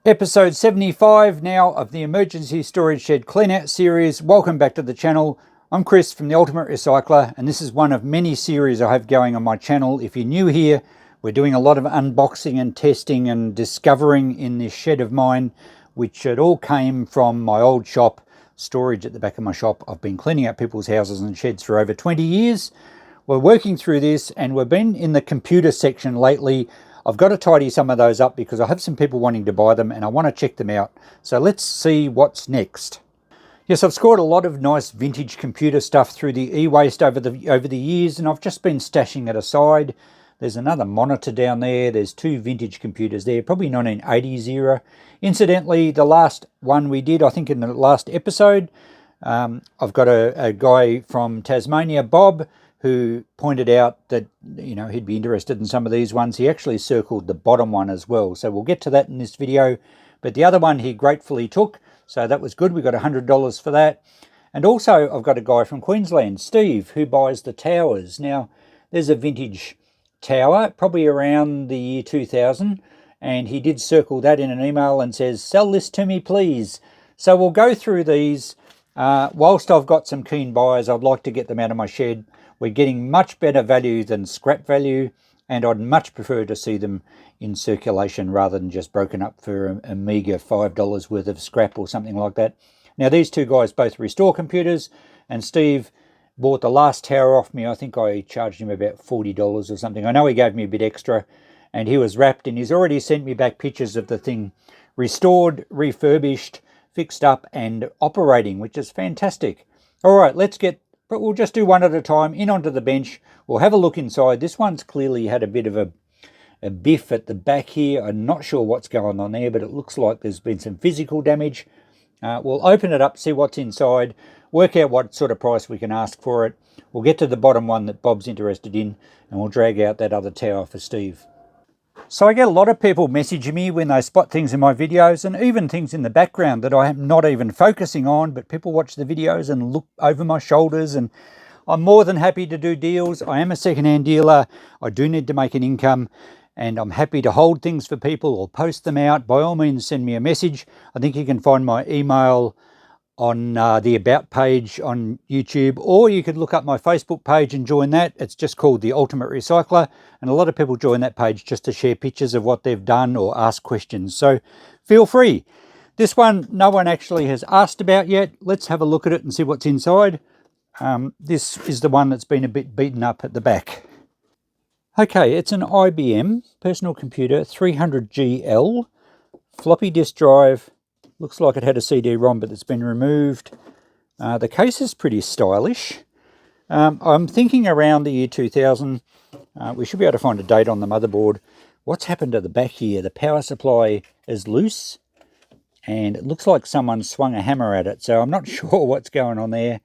Episode 75 now of the Emergency Storage Shed Cleanout series. Welcome back to the channel. I'm Chris from the Ultimate Recycler, and this is one of many series I have going on my channel. If you're new here, we're doing a lot of unboxing and testing and discovering in this shed of mine, which it all came from my old shop, storage at the back of my shop. I've been cleaning out people's houses and sheds for over 20 years. We're working through this, and we've been in the computer section lately. I've got to tidy some of those up because I have some people wanting to buy them and I want to check them out. So let's see what's next. Yes, I've scored a lot of nice vintage computer stuff through the e-waste over the years, and I've just been stashing it aside. There's another monitor down there. There's two vintage computers there, probably 1980s era. Incidentally, the last one we did, I think in the last episode, I've got a guy from Tasmania, Bob, who pointed out that, you know, he'd be interested in some of these ones. He actually circled the bottom one as well. So we'll get to that in this video. But the other one he gratefully took. So that was good. We got $100 for that. And also I've got a guy from Queensland, Steve, who buys the towers. Now, there's a vintage tower, probably around the year 2000. And he did circle that in an email and says, sell this to me, please. So we'll go through these. Whilst I've got some keen buyers, I'd like to get them out of my shed. We're getting much better value than scrap value, and I'd much prefer to see them in circulation rather than just broken up for a meager $5 worth of scrap or something like that. Now, these two guys both restore computers, and Steve bought the last tower off me. I think I charged him about $40 or something. I know he gave me a bit extra, and he was wrapped, and he's already sent me back pictures of the thing restored, refurbished, fixed up, and operating, which is fantastic. All right, but we'll just do one at a time. In onto the bench. We'll have a look inside. This one's clearly had a bit of a biff at the back here. I'm not sure what's going on there, but it looks like there's been some physical damage. We'll open it up, see what's inside, work out what sort of price we can ask for it. We'll get to the bottom one that Bob's interested in, and we'll drag out that other tower for Steve. So I get a lot of people messaging me when they spot things in my videos, and even things in the background that I am not even focusing on, but people watch the videos and look over my shoulders, and I'm more than happy to do deals. I am a second-hand dealer. I do need to make an income, and I'm happy to hold things for people or post them out. By all means, send me a message. I think you can find my email on the About page on YouTube, or you could look up my Facebook page and join that. It's just called The Ultimate Recycler, and a lot of people join that page just to share pictures of what they've done or ask questions. So feel free. This one, no one actually has asked about yet. Let's have a look at it and see what's inside. This is the one that's been a bit beaten up at the back. Okay, it's an IBM personal computer 300GL, floppy disk drive. Looks like it had a CD-ROM, but it's been removed. The case is pretty stylish. I'm thinking around the year 2000. We should be able to find a date on the motherboard. What's happened to the back here? The power supply is loose, and it looks like someone swung a hammer at it, so I'm not sure what's going on there.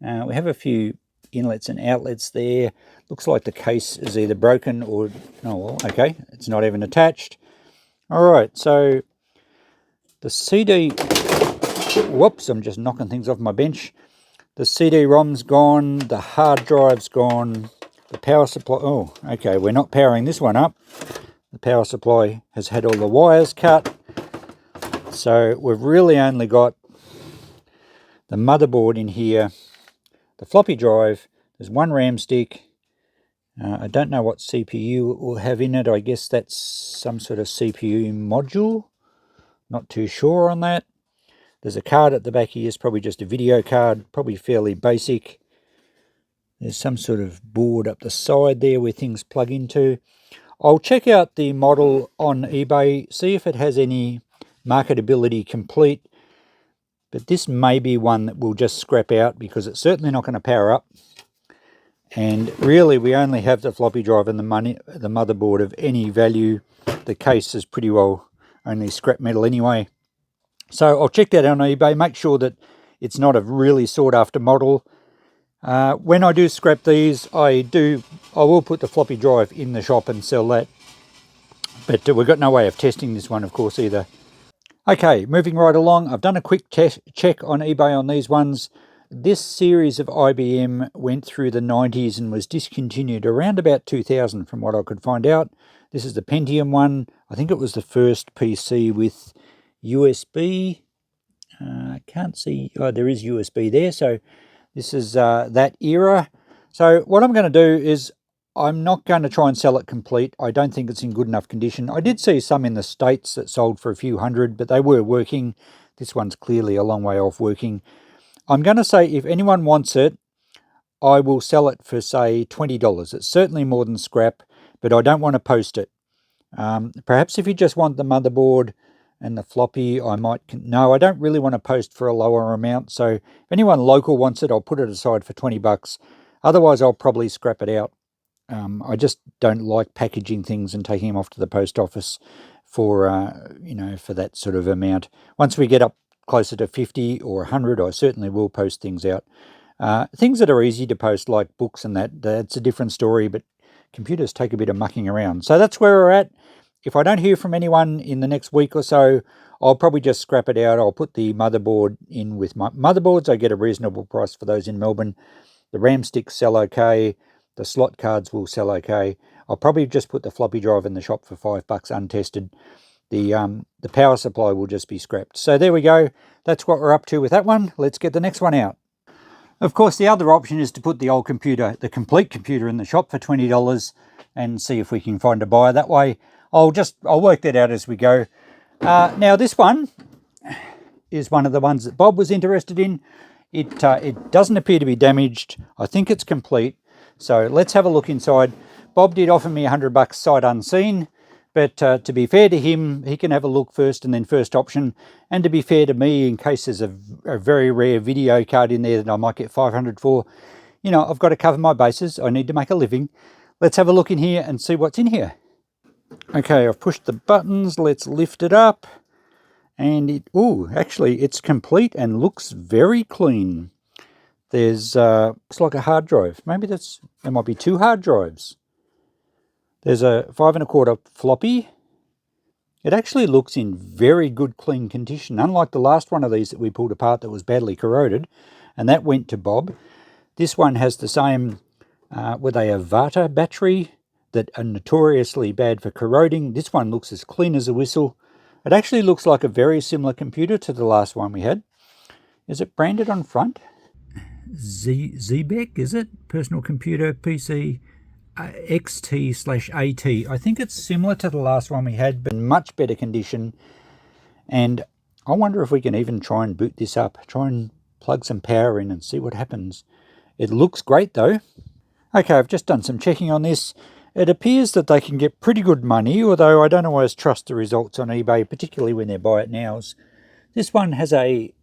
We have a few inlets and outlets there. Looks like the case is either broken or... oh, well, okay, it's not even attached. All right, so... the CD, whoops, I'm just knocking things off my bench. The CD-ROM's gone, the hard drive's gone, the power supply, oh, okay, we're not powering this one up. The power supply has had all the wires cut. So we've really only got the motherboard in here, the floppy drive, there's one RAM stick. I don't know what CPU it will have in it. I guess that's some sort of CPU module. Not too sure on that. There's a card at the back here. It's probably just a video card, probably fairly basic. There's some sort of board up the side there where things plug into. I'll check out the model on eBay, see if it has any marketability complete. But this may be one that we'll just scrap out because it's certainly not going to power up. And really, we only have the floppy drive and the motherboard of any value. The case is pretty well only scrap metal anyway. So I'll check that out on eBay, make sure that it's not a really sought after model. When I do scrap these, I will put the floppy drive in the shop and sell that. But we've got no way of testing this one, of course, either. Okay, moving right along, I've done a quick check on eBay on these ones. This series of IBM went through the 90s and was discontinued around about 2000 from what I could find out. This is the Pentium one. I I think it was the first PC with USB. I can't see, oh, there is USB there. So this is that era. So what I'm going to do is I'm not going to try and sell it complete. I don't think it's in good enough condition. I did see some in the States that sold for a few hundred, but they were working. This one's clearly a long way off working. I'm going to say if anyone wants it, I will sell it for, say, $20. It's certainly more than scrap, but I don't want to post it. Perhaps if you just want the motherboard and the floppy, I might... No, I don't really want to post for a lower amount. So if anyone local wants it, I'll put it aside for $20. Otherwise, I'll probably scrap it out. I just don't like packaging things and taking them off to the post office for, for that sort of amount. Once we get up closer to 50 or 100, I certainly will post things out. Things that are easy to post, like books and that's a different story, but computers take a bit of mucking around. So that's where we're at. If I don't hear from anyone in the next week or so, I'll probably just scrap it out. I'll put the motherboard in with my motherboards. I get a reasonable price for those in Melbourne. The RAM sticks sell okay. The slot cards will sell okay. I'll probably just put the floppy drive in the shop for $5 untested. The power supply will just be scrapped. So there we go. That's what we're up to with that one. Let's get the next one out. Of course, the other option is to put the old computer, the complete computer, in the shop for $20 and see if we can find a buyer that way. I'll work that out as we go. Now this one is one of the ones that Bob was interested in. It doesn't appear to be damaged. I think it's complete. So let's have a look inside. Bob did offer me $100 sight unseen, but to be fair to him, he can have a look first and then first option. And to be fair to me, in case there's a very rare video card in there that I might get 500 for, I've got to cover my bases. I need to make a living. Let's have a look in here and see what's in here. Okay, I've pushed the buttons. Let's lift it up. And actually it's complete and looks very clean. There's looks like a hard drive. Maybe there might be 2 hard drives. There's a 5 1/4 floppy. It actually looks in very good clean condition, unlike the last one of these that we pulled apart that was badly corroded, and that went to Bob. This one has the same with a Avata battery that are notoriously bad for corroding. This one looks as clean as a whistle. It actually looks like a very similar computer to the last one we had. Is it branded on front? Zbeck, is it? Personal Computer PC XT/AT. I think it's similar to the last one we had, but in much better condition. And I wonder if we can even try and boot this up. Try and plug some power in and see what happens. It looks great though. Okay, I've just done some checking on this. It appears that they can get pretty good money, although I don't always trust the results on eBay, particularly when they're buy it nows. This one has a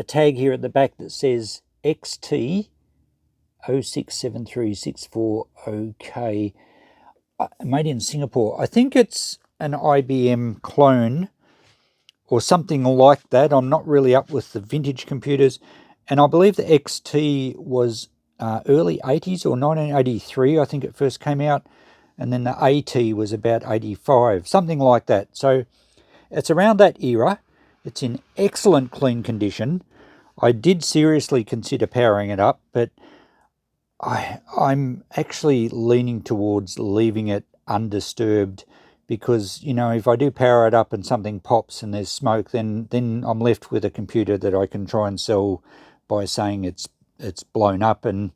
tag here at the back that says XT 0673640K, made in Singapore. I think it's an IBM clone or something like that. I'm not really up with the vintage computers. And I believe the XT was early 80s or 1983, I think it first came out. And then the AT was about 85, something like that. So it's around that era. It's in excellent clean condition. I did seriously consider powering it up, but I'm actually leaning towards leaving it undisturbed because, if I do power it up and something pops and there's smoke, then I'm left with a computer that I can try and sell by saying it's blown up, and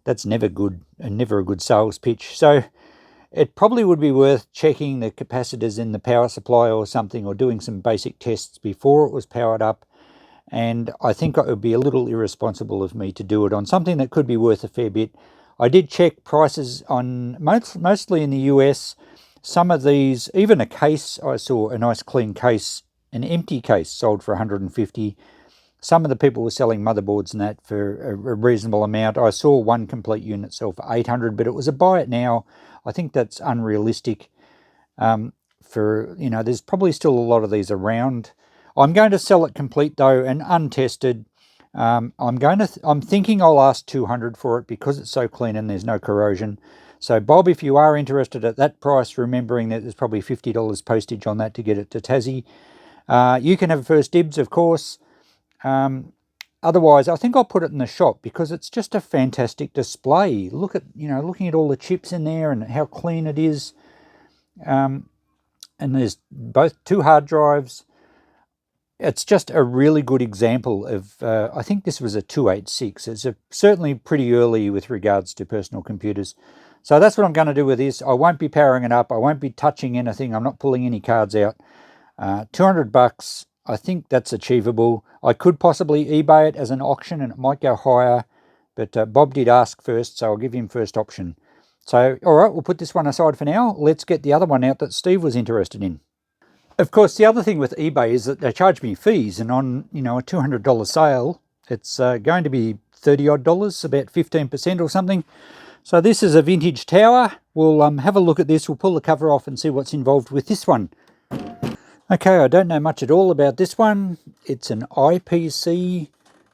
that's never good and never a good sales pitch. So it probably would be worth checking the capacitors in the power supply or something, or doing some basic tests before it was powered up. And I think it would be a little irresponsible of me to do it on something that could be worth a fair bit. I did check prices on mostly in the US. Some of these, even a case, I saw a nice clean case, an empty case, sold for 150. Some of the people were selling motherboards and that for a reasonable amount. I saw one complete unit sell for 800, but it was a buy it now. I think that's unrealistic. There's probably still a lot of these around. I'm going to sell it complete though and untested. I'm thinking I'll ask 200 for it because it's so clean and there's no corrosion. So Bob, if you are interested at that price, remembering that there's probably $50 postage on that to get it to Tassie, you can have first dibs, of course. Otherwise, I think I'll put it in the shop because it's just a fantastic display. Looking at all the chips in there and how clean it is. and there's both 2 hard drives. It's just a really good example of, I think this was a 286. It's certainly pretty early with regards to personal computers. So that's what I'm going to do with this. I won't be powering it up. I won't be touching anything. I'm not pulling any cards out. $200, I think that's achievable. I could possibly eBay it as an auction and it might go higher, but Bob did ask first, so I'll give him first option. So, all right, we'll put this one aside for now. Let's get the other one out that Steve was interested in. Of course, the other thing with eBay is that they charge me fees, and on, a $200 sale, it's going to be $30 odd, about 15% or something. So this is a vintage tower. We'll have a look at this. We'll pull the cover off and see what's involved with this one. Okay, I don't know much at all about this one. It's an IPC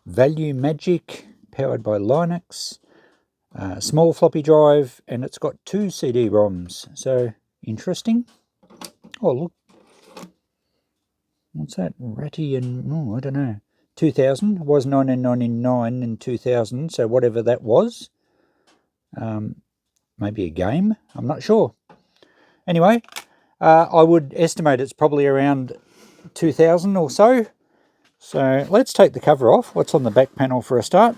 Magic, powered by Linux. Small floppy drive, and it's got 2 CD-ROMs. So, interesting. Oh, look. What's that? Ratty and, I don't know. 2000. It was 1999 and 2000, so whatever that was. Maybe a game. I'm not sure. Anyway, I would estimate it's probably around 2000 or so. So let's take the cover off. What's on the back panel for a start?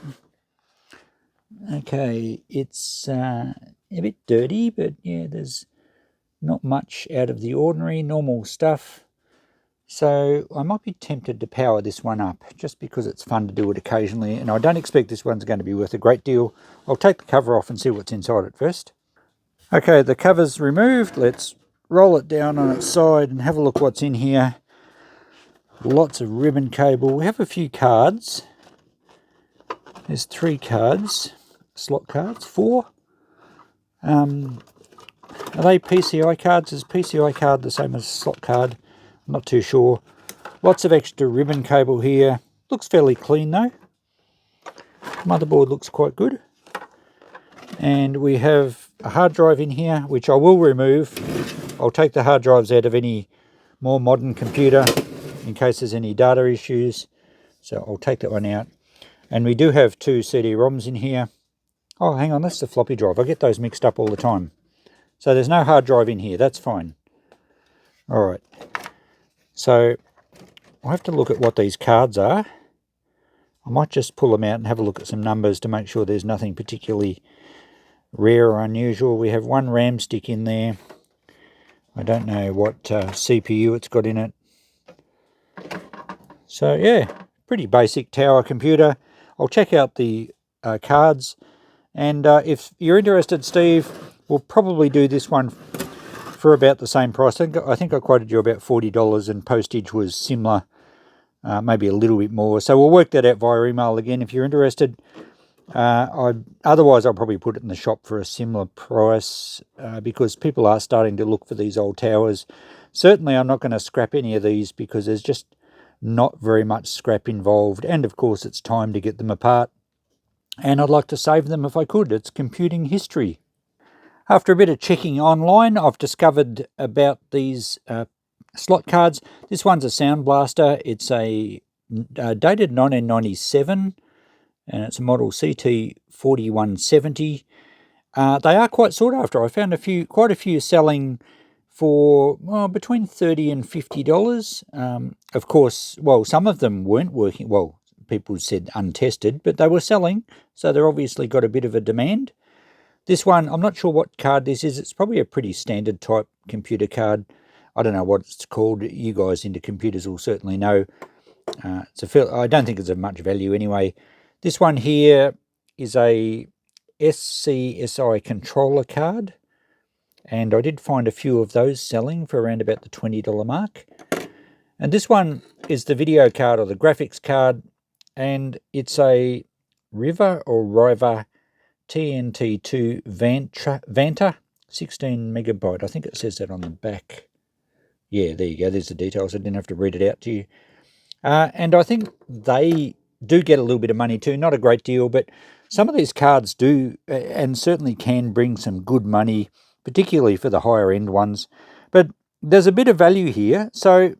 Okay, it's a bit dirty, but yeah, there's not much out of the ordinary, normal stuff. So I might be tempted to power this one up just because it's fun to do it occasionally, and I don't expect this one's going to be worth a great deal. I'll take the cover off and see what's inside it first. Okay, the cover's removed. Let's roll it down on its side and have a look what's in here. Lots of ribbon cable. We have a few cards. There's 3 cards, slot cards, 4. Are they PCI cards? Is PCI card the same as a slot card? I'm not too sure. Lots of extra ribbon cable here. Looks fairly clean though. Motherboard looks quite good. And we have a hard drive in here, which I will remove. I'll take the hard drives out of any more modern computer in case there's any data issues. So I'll take that one out. And we do have 2 CD-ROMs in here. Oh, hang on, that's the floppy drive. I get those mixed up all the time. So there's no hard drive in here. That's fine. All right. So I'll have to look at what these cards are. I might just pull them out and have a look at some numbers to make sure there's nothing particularly rare or unusual. We have 1 RAM stick in there. I don't know what CPU it's got in it. So yeah, pretty basic tower computer. I'll check out the cards, and if you're interested, Steve, we'll probably do this one for about the same price. I think I quoted you about $40, and postage was similar, maybe a little bit more. So we'll work that out via email again if you're interested. Otherwise, I'll probably put it in the shop for a similar price because people are starting to look for these old towers. Certainly, I'm not going to scrap any of these because there's just not very much scrap involved, and of course it's time to get them apart, and I'd like to save them if I could. It's computing history. After a bit of checking online, I've discovered about these slot cards. This one's a Sound Blaster. It's a dated 1997, and it's a model CT4170. They are quite sought after. I found quite a few selling for between $30 and $50. Of course, well, some of them weren't working. Well, people said untested, but they were selling, so they're obviously got a bit of a demand. This one, I'm not sure what card this is. It's probably a pretty standard type computer card. I don't know what it's called. You guys into computers will certainly know. I don't think it's of much value anyway. This one here is a SCSI controller card, and I did find a few of those selling for around about the $20 mark. And this one is the video card or the graphics card, and it's a Riva TNT2 Vanta, 16 megabyte. I think it says that on the back. Yeah, there you go. There's the details. I didn't have to read it out to you. And I think they do get a little bit of money too. Not a great deal, but some of these cards do and certainly can bring some good money, particularly for the higher end ones. But there's a bit of value here. So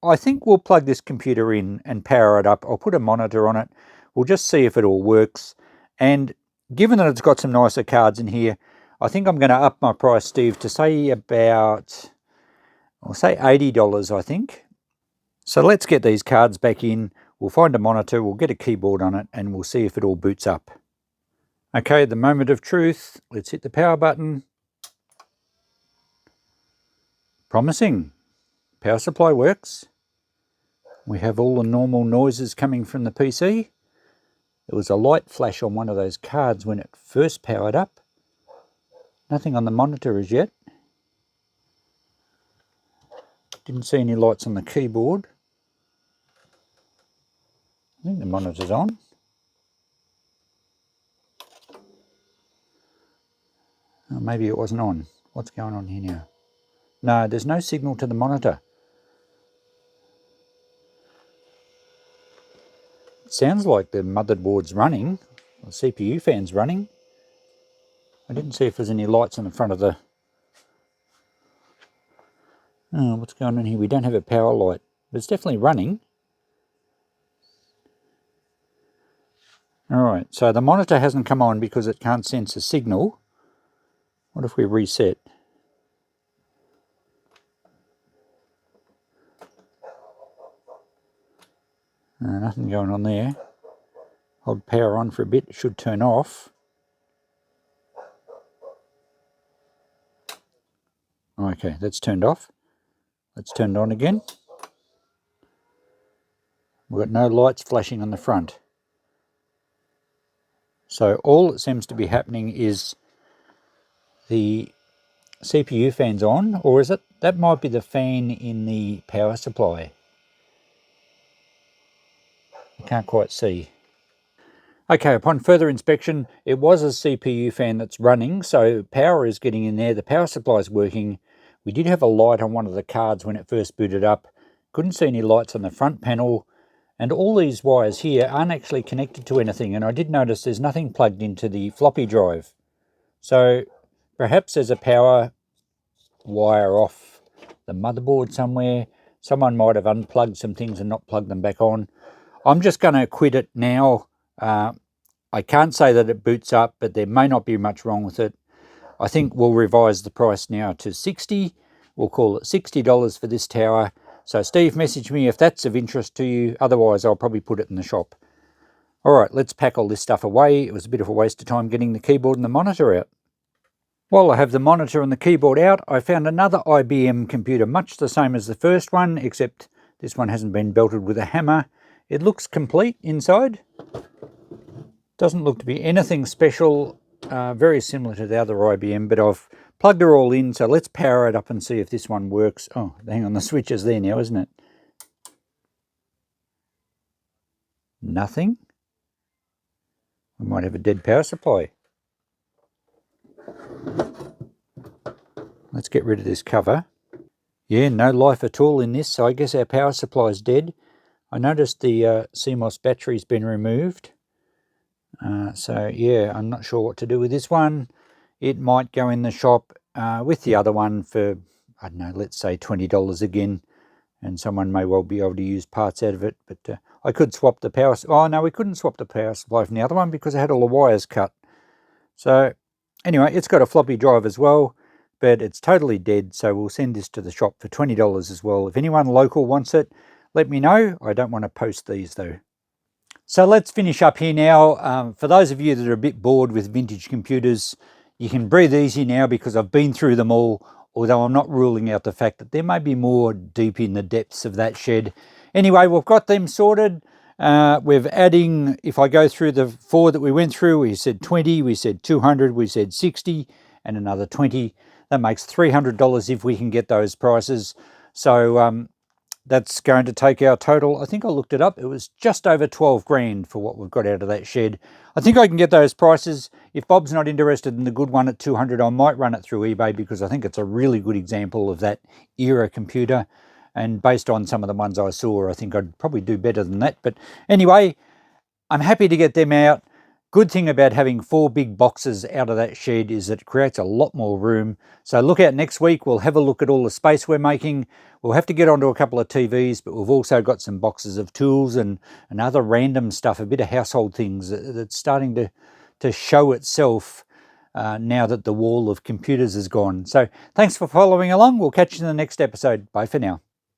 I think we'll plug this computer in and power it up. I'll put a monitor on it. We'll just see if it all works. And given that it's got some nicer cards in here, I think I'm going to up my price, Steve, to say about I'll say $80, I think. So let's get these cards back in. We'll find a monitor, we'll get a keyboard on it, and we'll see if it all boots up. Okay, the moment of truth. Let's hit the power button. Promising. Power supply works. We have all the normal noises coming from the PC. There was a light flash on one of those cards when it first powered up. Nothing on the monitor as yet. Didn't see any lights on the keyboard. I think the monitor's on. Oh, maybe it wasn't on. What's going on here now? No, there's no signal to the monitor. It sounds like the motherboard's running. The CPU fan's running. I didn't see if there's any lights on the front of the... Oh, what's going on here? We don't have a power light. But it's definitely running. Alright, so the monitor hasn't come on because it can't sense a signal. What if we reset? Nothing going on there. Hold power on for a bit, it should turn off. Okay, that's turned off. Let's turn it on again. We've got no lights flashing on the front. So all that seems to be happening is the CPU fan's on, or is it? That might be the fan in the power supply. I can't quite see. Okay, upon further inspection, it was a CPU fan that's running, so power is getting in there, the power supply is working. We did have a light on one of the cards when it first booted up. Couldn't see any lights on the front panel, and all these wires here aren't actually connected to anything, and I did notice there's nothing plugged into the floppy drive. So perhaps there's a power wire off the motherboard somewhere. Someone might have unplugged some things and not plugged them back on. I'm just going to quit it now. I can't say that it boots up, but there may not be much wrong with it. I think we'll revise the price now to $60. We'll call it $60 for this tower. So Steve, message me if that's of interest to you. Otherwise, I'll probably put it in the shop. All right, let's pack all this stuff away. It was a bit of a waste of time getting the keyboard and the monitor out. While I have the monitor and the keyboard out, I found another IBM computer, much the same as the first one, except this one hasn't been belted with a hammer. It looks complete inside. Doesn't look to be anything special, very similar to the other IBM, but I've plugged her all in, so let's power it up and see if this one works. Oh, hang on, the switch is there now, isn't it? Nothing. We might have a dead power supply. Let's get rid of this cover. Yeah, no life at all in this, so I guess our power supply is dead. I noticed the CMOS battery's been removed. So yeah, I'm not sure what to do with this one. It might go in the shop with the other one for, I don't know, let's say $20 again. And someone may well be able to use parts out of it. But I could swap the power... Oh, no, we couldn't swap the power supply from the other one because I had all the wires cut. So anyway, it's got a floppy drive as well, but it's totally dead. So we'll send this to the shop for $20 as well. If anyone local wants it, let me know. I don't want to post these though. So let's finish up here now. For those of you that are a bit bored with vintage computers, you can breathe easy now because I've been through them all, although I'm not ruling out the fact that there may be more deep in the depths of that shed. Anyway, we've got them sorted. We're adding, if I go through the 4 that we went through, we said 20, we said 200, we said 60, and another 20. That makes $300 if we can get those prices. So that's going to take our total. I think I looked it up. It was just over 12 grand for what we've got out of that shed. I think I can get those prices. If Bob's not interested in the good one at 200, I might run it through eBay because I think it's a really good example of that era computer. And based on some of the ones I saw, I think I'd probably do better than that. But anyway, I'm happy to get them out. Good thing about having 4 big boxes out of that shed is that it creates a lot more room. So look out next week. We'll have a look at all the space we're making. We'll have to get onto a couple of TVs, but we've also got some boxes of tools and other random stuff, a bit of household things that's starting to show itself now that the wall of computers is gone. So thanks for following along. We'll catch you in the next episode. Bye for now.